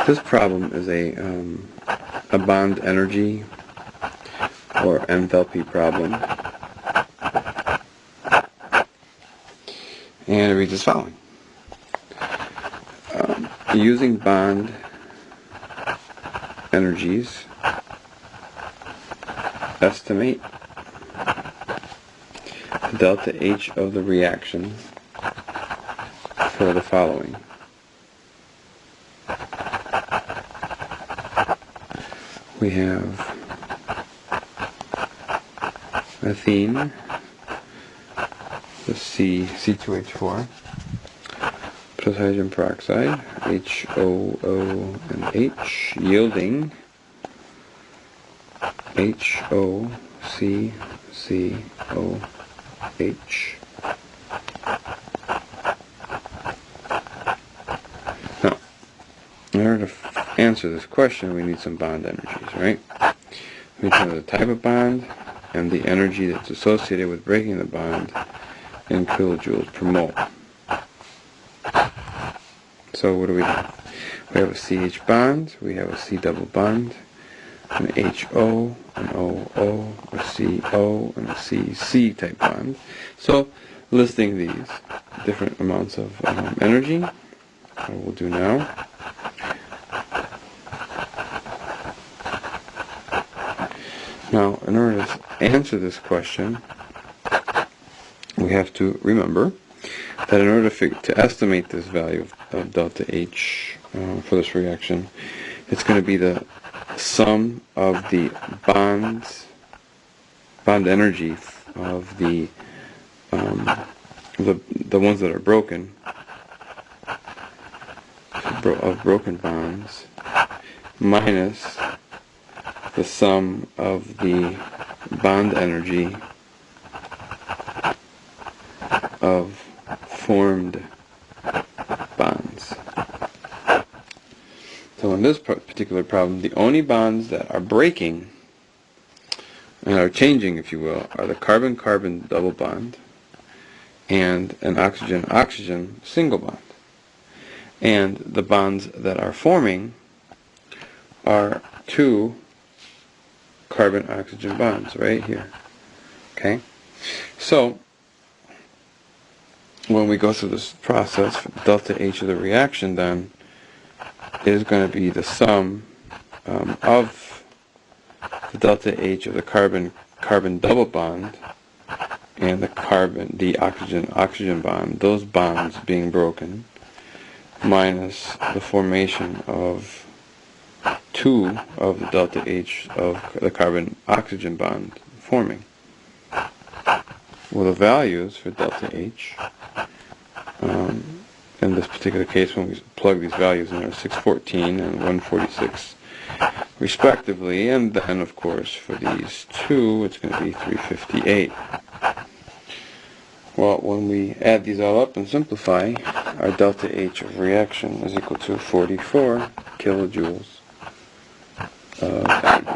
This problem is a bond energy or enthalpy problem, and it reads as following. Using bond energies, estimate the delta H of the reaction for the following. We have methane, the C2H4, plus hydrogen peroxide, HOO and H, yielding HOCCOH. Now, in order to answer this question, we need some bond energies, right? We need to know the type of bond and the energy that's associated with breaking the bond in kilojoules per mole. So what do we have? We have a CH bond, we have a C double bond, an HO, an OO, a CO, and a CC type bond. So listing these different amounts of energy, what we'll do now. Now, in order to answer this question, we have to remember that in order to estimate this value of delta H for this reaction, it's going to be the sum of the bond energy of the ones that are broken, of broken bonds, minus the sum of the bond energy of formed bonds. So in this particular problem, the only bonds that are breaking and are changing, if you will, are the carbon-carbon double bond and an oxygen-oxygen single bond. And the bonds that are forming are two carbon-oxygen bonds right here. Okay? So, when we go through this process, delta H of the reaction then is going to be the sum of the delta H of the carbon-carbon double bond and the oxygen-oxygen bond, those bonds being broken, minus the formation of 2 of the delta H of the carbon-oxygen bond forming. Well, the values for delta H, in this particular case, when we plug these values in, are 614 and 146 respectively, and then, of course, for these two, it's going to be 358. Well, when we add these all up and simplify, our delta H of reaction is equal to 44 kilojoules of energy.